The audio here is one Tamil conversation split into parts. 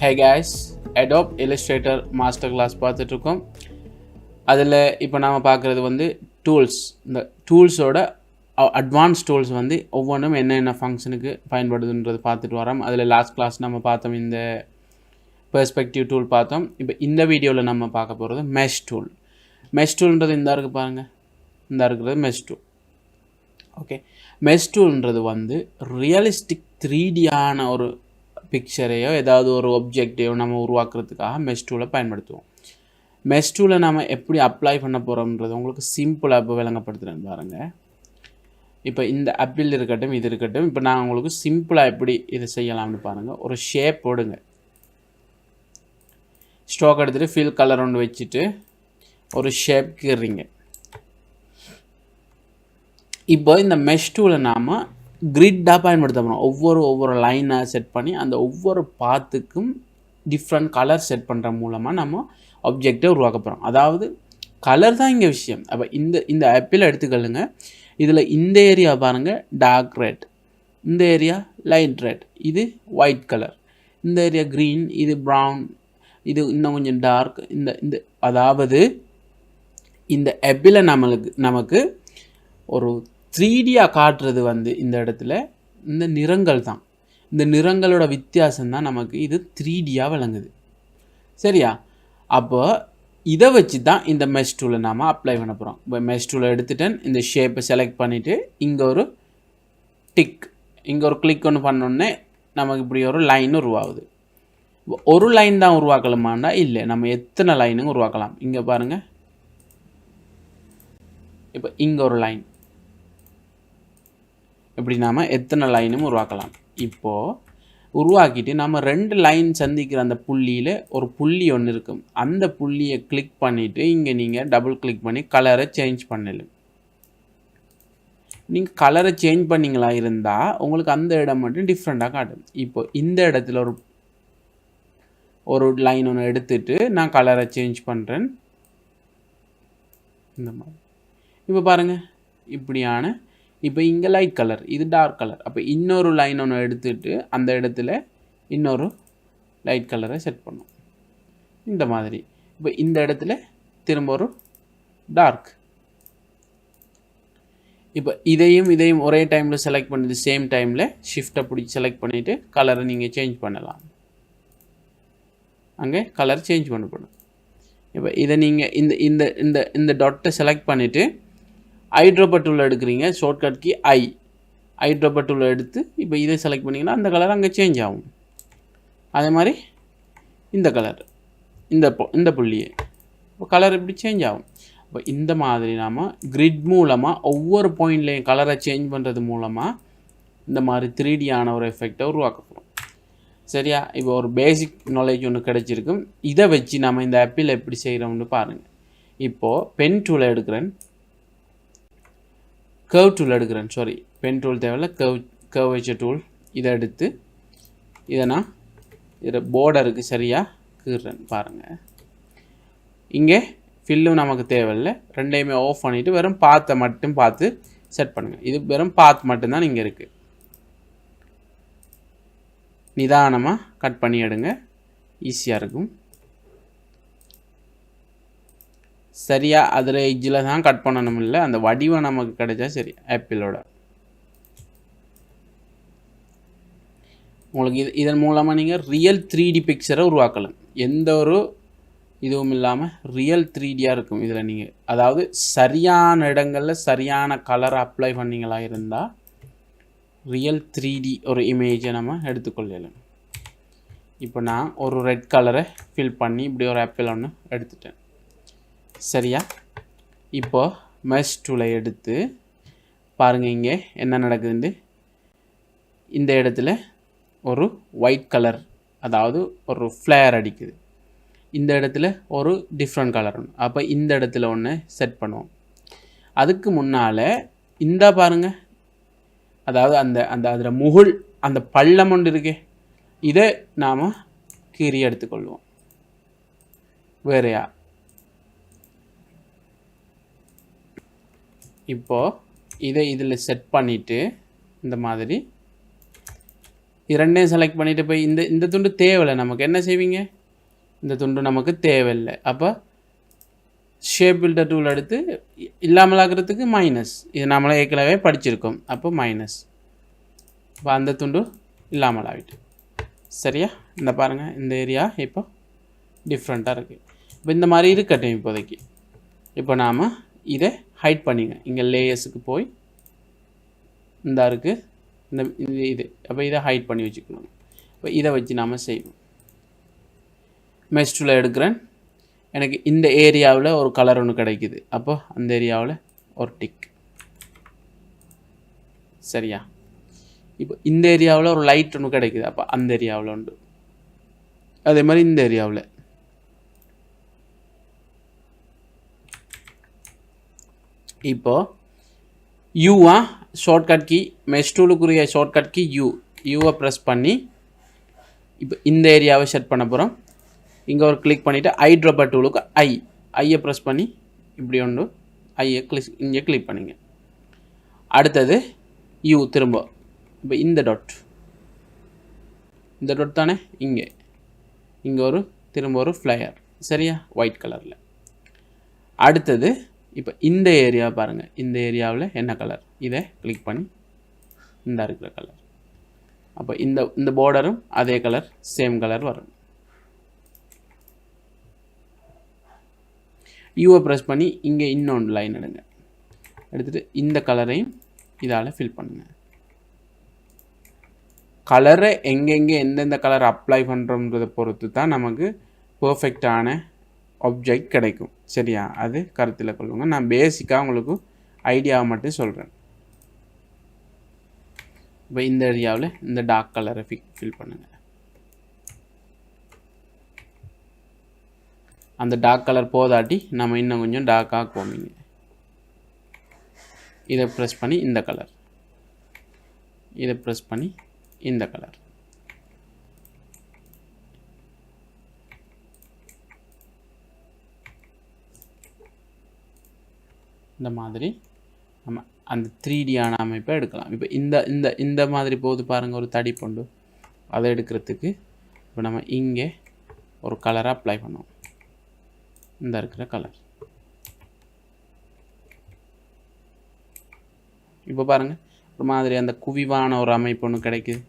Hey guys, Adobe Illustrator Master Class பார்த்துட்ருக்கோம். அதில் இப்போ நாம் பார்க்குறது வந்து டூல்ஸ். இந்த டூல்ஸோட அட்வான்ஸ் டூல்ஸ் வந்து ஒவ்வொன்றும் என்னென்ன ஃபங்க்ஷனுக்கு பயன்படுதுன்றது பார்த்துட்டு வரோம். அதில் லாஸ்ட் கிளாஸ் நம்ம பார்த்தோம், இந்த பெர்ஸ்பெக்டிவ் டூல் பார்த்தோம். இப்போ இந்த வீடியோவில் நம்ம பார்க்க போகிறது மெஷ் டூல். மெஷ் டூல்ன்றது இந்த இருக்குது பாருங்கள், இந்த இருக்கிறது மெஷ் டூல். ஓகே, மெஷ் டூல்ன்றது வந்து ரியலிஸ்டிக் 3Dயான ஒரு பிக்சரையோ ஏதாவது ஒரு ஒப்ஜெக்டையோ நம்ம உருவாக்குறதுக்காக மெஷ் டூலை பயன்படுத்துவோம். மெஷ் டூலை நம்ம எப்படி அப்ளை பண்ண போகிறோம்ன்றது உங்களுக்கு சிம்பிளாக இப்போ விளங்கப்படுத்துகிறேன் பாருங்கள். இப்போ இந்த ஆப்பிள் இருக்கட்டும், இது இருக்கட்டும். இப்போ நான் உங்களுக்கு சிம்பிளாக எப்படி இதை செய்யலாம்னு பாருங்கள். ஒரு ஷேப் போடுங்க, ஸ்ட்ரோக் எடுத்துகிட்டு ஃபில் கலர் ஒன்று வச்சுட்டு ஒரு ஷேப் கீறீங்க. இப்போ இந்த மெஷ் டூலை நாம் கிரிட்டாக பயன்படுத்த போகிறோம். ஒவ்வொரு லைனாக செட் பண்ணி அந்த ஒவ்வொரு பாத்துக்கும் டிஃப்ரெண்ட் கலர் செட் பண்ணுற மூலமாக நம்ம ஆப்ஜெக்டை உருவாக்க போகிறோம். அதாவது கலர் தான் இங்கே விஷயம். அப்போ இந்த ஆப்பிள் எடுத்துக்கொள்ளுங்க. இதில் இந்த ஏரியா பாருங்கள் டார்க் ரெட், இந்த ஏரியா லைட் ரெட், இது ஒயிட் கலர், இந்த ஏரியா க்ரீன், இது ப்ரௌன், இது இன்னும் கொஞ்சம் டார்க். இந்த அதாவது இந்த ஆப்பிளை நமக்கு ஒரு 3Dயாக காட்டுறது வந்து இந்த இடத்துல இந்த நிறங்கள் தான். இந்த நிறங்களோட வித்தியாசம் தான் நமக்கு இது 3Dயாக விளங்குது. சரியா? அப்போ இதை வச்சு தான் இந்த மெஷ் டூலை நாம் அப்ளை பண்ண போகிறோம். இப்போ மெஷ் டூலை எடுத்துட்டேன், இந்த ஷேப்பை செலக்ட் பண்ணிவிட்டு இங்கே ஒரு டிக், இங்கே ஒரு கிளிக் ஒன்று பண்ணோடனே நமக்கு இப்படி ஒரு லைன் உருவாகுது. ஒரு லைன் தான் உருவாக்கலாமாண்டா? இல்லை, நம்ம எத்தனை லைனும் உருவாக்கலாம். இங்கே பாருங்கள், இப்போ இங்கே ஒரு லைன், இப்படி நாம் எத்தனை லைனும் உருவாக்கலாம். இப்போது உருவாக்கிட்டு நம்ம 2 லைன் சந்திக்கிற அந்த புள்ளியில் ஒரு புள்ளி ஒன்று இருக்கும். அந்த புள்ளியை கிளிக் பண்ணிவிட்டு இங்கே நீங்கள் டபுள் கிளிக் பண்ணி கலரை சேஞ்ச் பண்ணலாம். நீங்கள் கலரை சேஞ்ச் பண்ணிங்களா இருந்தால் உங்களுக்கு அந்த இடம் மட்டும் டிஃப்ரெண்ட்டாக காட்டும். இப்போ இந்த இடத்துல ஒரு லைன் ஒன்று எடுத்துட்டு நான் கலரை சேஞ்ச் பண்ணுறேன். இந்த மாதிரி இப்போ பாருங்கள், இப்படியான இப்போ இங்கே லைட் கலர், இது டார்க் கலர். அப்போ இன்னொரு லைன் ஒன்று எடுத்துட்டு அந்த இடத்துல இன்னொரு லைட் கலரை செட் பண்ணும். இந்த மாதிரி இப்போ இந்த இடத்துல திரும்ப ஒரு டார்க். இப்போ இதையும் ஒரே டைமில் செலக்ட் பண்ணிட்டு சேம் டைமில் ஷிஃப்ட்டை பிடிச்சி செலக்ட் பண்ணிவிட்டு கலரை நீங்கள் சேஞ்ச் பண்ணலாம். அங்கே கலர் சேஞ்ச் பண்ணப்படும். இப்போ இதை நீங்கள் இந்த டாட்டை செலக்ட் பண்ணிவிட்டு ஐட்ரோபர் டூல் எடுக்கிறீங்க, ஷார்ட்கட் கீ ஐட்ரோபர் டூல் எடுத்து இப்போ இதை செலக்ட் பண்ணிங்கன்னா அந்த கலர் அங்கே சேஞ்ச் ஆகும். அதே மாதிரி இந்த கலர், இந்த புள்ளியே இப்போ கலர் இப்படி சேஞ்ச் ஆகும். இப்போ இந்த மாதிரி நாம் கிரிட் மூலமாக ஒவ்வொரு பாயிண்ட்லேயும் கலரை சேஞ்ச் பண்ணுறது மூலமாக இந்த மாதிரி 3Dயான ஒரு எஃபெக்டை உருவாக்க போகிறோம். சரியா? இப்போ ஒரு பேசிக் நாலேஜ் ஒன்று கிடச்சிருக்கும். இதை வச்சு நம்ம இந்த ஆப்பிள் எப்படி செய்கிறோம்னு பாருங்கள். இப்போது பென் டூலை எடுக்கிறேன், கர்வ் டூல் எடுக்கிறேன். சாரி, பென் டூல் தேவையில்ல, கர்வ் வச்ச டூல். இதை எடுத்து இதை நான் இதில் போர்டருக்கு சரியாக கீறேன். பாருங்கள், இங்கே ஃபில்லும் நமக்கு தேவையில்லை. ரெண்டையுமே ஆஃப் பண்ணிவிட்டு வெறும் பாத்தை மட்டும் பார்த்து செட் பண்ணுங்கள். இது வெறும் பாத் மட்டும்தான் இங்கே இருக்குது. நிதானமாக கட் பண்ணி எடுங்க, ஈஸியாக இருக்கும். சரியாக அதில் எஜ்ஜில் தான் கட் பண்ணணும், இல்லை அந்த வடிவம் நமக்கு கிடைச்சா சரி. ஆப்பிளோட உங்களுக்கு இதன் மூலமாக நீங்கள் ரியல் 3D பிக்சரை உருவாக்கலாம். எந்த ஒரு இதுவும் இல்லாமல் ரியல் 3Dயாக இருக்கும் இதில். நீங்கள் அதாவது சரியான இடங்களில் சரியான கலரை அப்ளை பண்ணிங்களா இருந்தால் ரியல் 3D ஒரு இமேஜை நம்ம எடுத்துக்கொள்ளலாம். இப்போ நான் ஒரு ரெட் கலரை ஃபில் பண்ணி இப்படி ஒரு ஆப்பிள் ஒன்று எடுத்துட்டேன். சரியா? இப்போ மெஷ் டூலை எடுத்து பாருங்கள், இங்கே என்ன நடக்குதுன்னு. இந்த இடத்துல ஒரு ஒயிட் கலர், அதாவது ஒரு ஃப்ளேர் அடிக்குது. இந்த இடத்துல ஒரு டிஃப்ரெண்ட் கலர் ஒன்று. அப்போ இந்த இடத்துல ஒன்று செட் பண்ணுவோம். அதுக்கு முன்னால் இந்த பாருங்கள், அதாவது அதில் முகுள், அந்த பள்ளம் ஒன்று இருக்கே, இதை நாம் கீறி எடுத்துக்கொள்வோம். வேறையா? இப்போது இதை இதில் செட் பண்ணிவிட்டு இந்த மாதிரி இது ரெண்டையும் செலக்ட் பண்ணிவிட்டு போய் இந்த துண்டு தேவையில்லை நமக்கு. என்ன செய்வீங்க? இந்த துண்டு நமக்கு தேவையில்லை. அப்போ ஷேப் பில்டர் டூல் எடுத்து இல்லாமல் ஆகிறதுக்கு மைனஸ். இது நம்மளே ஏற்கனவே படிச்சிருக்கோம். அப்போ மைனஸ். இப்போ அந்த துண்டு இல்லாமல் ஆகிட்டு. சரியா? இந்த பாருங்கள், இந்த ஏரியா இப்போ டிஃப்ரெண்ட்டாக இருக்குது. இப்போ இந்த மாதிரி இருக்கட்டும் இப்போதைக்கு. இப்போ நாம் இதை ஹைட் பண்ணிங்க. இங்கே லேயர்ஸுக்கு போய் இந்த இருக்குது இந்த இது. அப்போ இதை ஹைட் பண்ணி வச்சுக்கணும். இப்போ இதை வச்சு நாம் செய்வோம். மெஷ் டூல் எடுக்கிறேன். எனக்கு இந்த ஏரியாவில் ஒரு கலர் ஒன்று கிடைக்குது. அப்போ அந்த ஏரியாவில் ஒரு டிக். சரியா? இப்போ இந்த ஏரியாவில் ஒரு லைட் ஒன்று கிடைக்குது. அப்போ அந்த ஏரியாவில் உண்டு. அதே மாதிரி இந்த ஏரியாவில் இப்போ யூவா ஷார்ட்கட் கீ, மெஷ் டூலுக்குரிய ஷார்ட்கட் கீ யூவை ப்ரெஸ் பண்ணி இப்போ இந்த ஏரியாவை செட் பண்ண போகிறோம். இங்கே ஒரு கிளிக் பண்ணிவிட்டு ஐட்ராப்பர் டூலுக்கு ஐயை ப்ரெஸ் பண்ணி இப்படி உண்டு. ஐயை இங்கே கிளிக் பண்ணிங்க. அடுத்தது யூ திரும்ப இப்போ இந்த டாட் தானே இங்கே ஒரு திரும்ப ஒரு ஃப்ளையர். சரியா? ஒயிட் கலரில். அடுத்தது இப்போ இந்த ஏரியா பாருங்கள். இந்த ஏரியாவில் என்ன கலர்? இதை கிளிக் பண்ணி இந்த இருக்கிற கலர். அப்போ இந்த பார்டரும் அதே கலர், சேம் கலர் வரும். யூவை ப்ரெஸ் பண்ணி இங்கே இன்னொன்று லைன் எடுங்க. எடுத்துகிட்டு இந்த கலரையும் இதால் ஃபில் பண்ணுங்கள். கலரை எங்கெங்கே எந்தெந்த கலர் அப்ளை பண்ணுறோன்றதை பொறுத்து தான் நமக்கு பர்ஃபெக்டான ஆப்ஜெக்ட் கிடைக்கும். சரியா? அது கருத்தில் கொள்ளுங்க. நான் பேசிக்காக உங்களுக்கு ஐடியாவை மட்டும் சொல்கிறேன். இப்போ இந்த ஏரியாவில் இந்த டார்க் கலரை ஃபில் பண்ணுங்கள். அந்த டார்க் கலர் போதாட்டி நம்ம இன்னும் கொஞ்சம் டார்க்காக போவீங்க. இதை ப்ரெஸ் பண்ணி இந்த கலர், இதை ப்ரெஸ் பண்ணி இந்த கலர். இந்த மாதிரி நம்ம அந்த 3Dயான அமைப்பை எடுக்கலாம். இப்போ இந்த மாதிரி போது பாருங்கள், ஒரு தடி பொண்டு. அதை எடுக்கிறதுக்கு இப்போ நம்ம இங்கே ஒரு கலரை அப்ளை பண்ணுவோம். இந்த இருக்கிற கலர். இப்போ பாருங்கள், ஒரு மாதிரி அந்த குவிவான ஒரு அமைப்பு ஒன்று கிடைக்குது.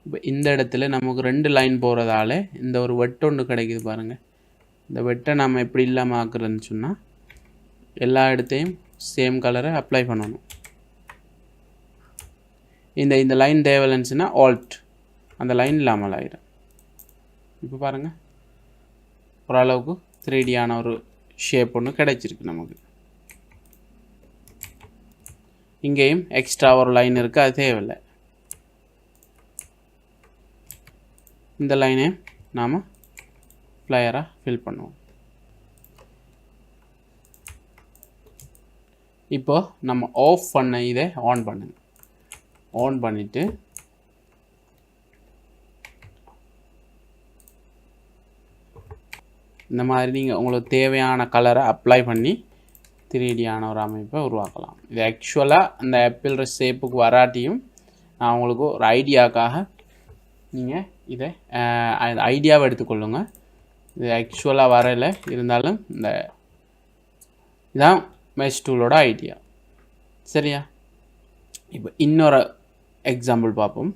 இப்போ இந்த இடத்துல நமக்கு 2 லைன் போகிறதால இந்த ஒரு வெட்டு ஒன்று கிடைக்குது பாருங்கள். இந்த வெட்டை நம்ம எப்படி இல்லாமல் ஆக்குறதுன்னு சொன்னால் எல்லா இடத்தையும் சேம் கலரை அப்ளை பண்ணணும். இந்த லைன் தேவையில்லைன்னுச்சுன்னா ஆல்ட், அந்த லைன் இல்லாமல் ஆகிடும். இப்போ பாருங்கள், ஓரளவுக்கு 3Dயான ஒரு ஷேப் ஒன்று கிடைச்சிருக்கு நமக்கு. இங்கேயும் எக்ஸ்ட்ரா ஒரு லைன் இருக்குது, அது தேவையில்லை. இந்த லைனையும் நாம் ஃப்ளையராக ஃபில் பண்ணுவோம். இப்போ நம்ம ஆஃப் பண்ண இதை ஆன் பண்ணுங்க. ஆன் பண்ணிவிட்டு இந்த மாதிரி நீங்கள் உங்களுக்கு தேவையான கலரை அப்ளை பண்ணி 3Dயான ஒரு அமைப்பை உருவாக்கலாம். இது ஆக்சுவலாக அந்த ஆப்பிள் ஷேப்புக்கு வராட்டியும் நான் உங்களுக்கு ஒரு ஐடியாக்காக நீங்கள் இதை ஐடியாவை எடுத்துக்கொள்ளுங்க. இது ஆக்சுவலாக வரலை, இருந்தாலும் இதான் மெஷ் டூலோட ஐடியா. சரியா? இப்போ இன்னொரு எக்ஸாம்பிள் பார்ப்போம்.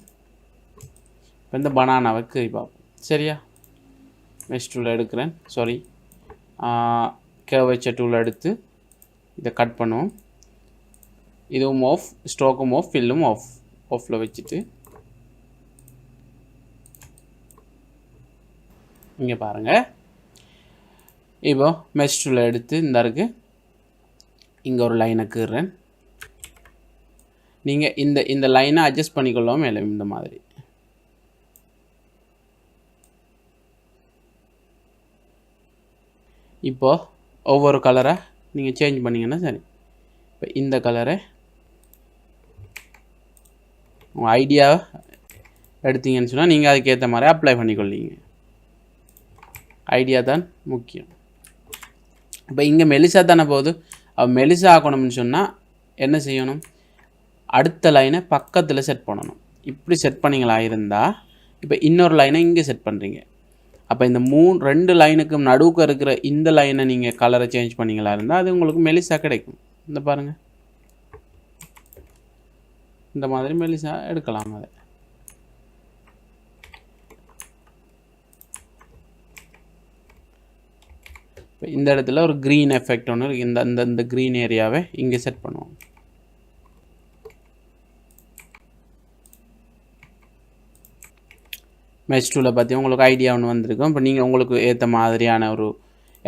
இப்போ இந்த பனானாவை கீறி பார்ப்போம். சரியா? மெஷ் டூல் எடுக்கிறேன். சாரி, கேர்வேச்சர் டூல் எடுத்து இதை கட் பண்ணுவோம். இதுவும் ஆஃப், ஸ்ட்ரோக்கும் ஆஃப், ஃபில்லும் ஆஃபில் வச்சுட்டு இங்கே பாருங்கள். இப்போ மெஷ் டூலை எடுத்து இந்த இருக்கு இங்கே ஒரு லைனை கீறேன். நீங்கள் இந்த லைனை அட்ஜஸ்ட் பண்ணிக்கொள்ளவும் மேலே இந்த மாதிரி. இப்போது ஒவ்வொரு கலரை நீங்கள் சேஞ்ச் பண்ணிங்கன்னா சரி. இப்போ இந்த கலரை உங்கள் ஐடியா எடுத்தீங்கன்னு சொன்னால் நீங்கள் அதுக்கேற்ற மாதிரி அப்ளை பண்ணிக்கொள்ளீங்க. ஐடியா தான் முக்கியம். இப்போ இங்கே மெலிசா தானே போகுது. மெலிசா ஆக்கணும்னு சொன்னால் என்ன செய்யணும்? அடுத்த லைனை பக்கத்தில் செட் பண்ணணும். இப்படி செட் பண்ணிங்களா இருந்தால் இப்போ இன்னொரு லைனை இங்கே செட் பண்ணுறீங்க. அப்போ இந்த 2 லைனுக்கும் நடுவுக்கு இருக்கிற இந்த லைனை நீங்கள் கலரை சேஞ்ச் பண்ணிங்களா இருந்தால் அது உங்களுக்கு மெலிசா கிடைக்கும். இந்த பாருங்கள், இந்த மாதிரி மெலிசா எடுக்கலாம். அதை இப்போ இந்த இடத்துல ஒரு க்ரீன் எஃபெக்ட் ஒன்று இருக்குது. இந்த க்ரீன் ஏரியாவை இங்கே செட் பண்ணுவோம். மெஷ் டூலை பற்றி உங்களுக்கு ஐடியா ஒன்று வந்திருக்கும். இப்போ நீங்கள் உங்களுக்கு ஏற்ற மாதிரியான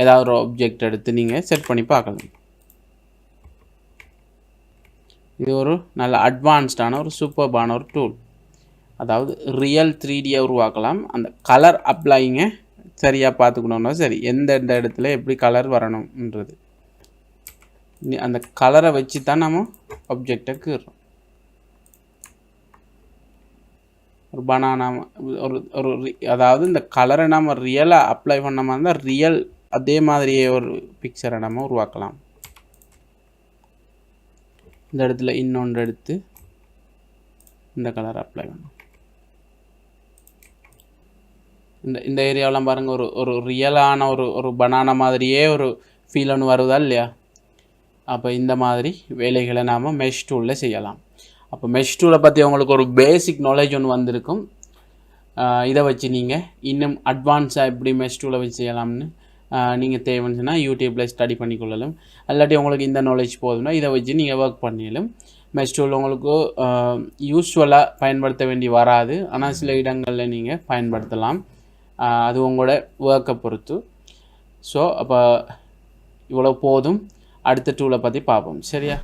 ஏதாவது ஒரு ஆப்ஜெக்ட் எடுத்து நீங்கள் செட் பண்ணி பார்க்கலாம். இது ஒரு நல்ல அட்வான்ஸ்டான ஒரு சூப்பர்பான ஒரு டூல். அதாவது ரியல் 3Dயை உருவாக்கலாம். அந்த கலர் அப்ளைங்க சரியாக பார்த்துக்கணுன்னா சரி, எந்த இடத்துல எப்படி கலர் வரணுன்றது அந்த கலரை வச்சு தான் நம்ம ஆப்ஜெக்டை கீறோம். ஒரு பனானா ஒரு அதாவது இந்த கலரை நம்ம ரியலாக அப்ளை பண்ண மாதிரி இருந்தால் ரியல் அதே மாதிரியே ஒரு பிக்சரை நம்ம உருவாக்கலாம். இந்த இடத்துல இன்னொன்று எடுத்து இந்த கலரை அப்ளை பண்ணணும். இந்த ஏரியாவெலாம் பாருங்கள், ஒரு ரியலான ஒரு பனானா மாதிரியே ஒரு ஃபீல் ஒன்று வருதா இல்லையா? அப்போ இந்த மாதிரி வேலைகளை நாம் மெஷ் டூலில் செய்யலாம். அப்போ மெஷ் டூலை பற்றி உங்களுக்கு ஒரு பேசிக் நாலேஜ் ஒன்று வந்திருக்கும். இதை வச்சு நீங்கள் இன்னும் அட்வான்ஸாக எப்படி மெஷ் டூலை வச்சு செய்யலாம்னு நீங்கள் தேவைன்னு சொன்னால் யூடியூப்பில் ஸ்டடி பண்ணிக்கொள்ளலாம். இல்லாட்டி உங்களுக்கு இந்த நாலேஜ் போதும்னா இதை வச்சு நீங்கள் ஒர்க் பண்ணிடலாம். மெஷ் டூல் உங்களுக்கு யூஸ்வலாக பயன்படுத்த வேண்டி வராது, ஆனால் சில இடங்களில் நீங்கள் பயன்படுத்தலாம். அது உங்களோட ஒர்க்கை பொறுத்து. ஸோ அப்போ இவ்வளோ போதும். அடுத்த டூலை பற்றி பார்ப்போம், சரியா?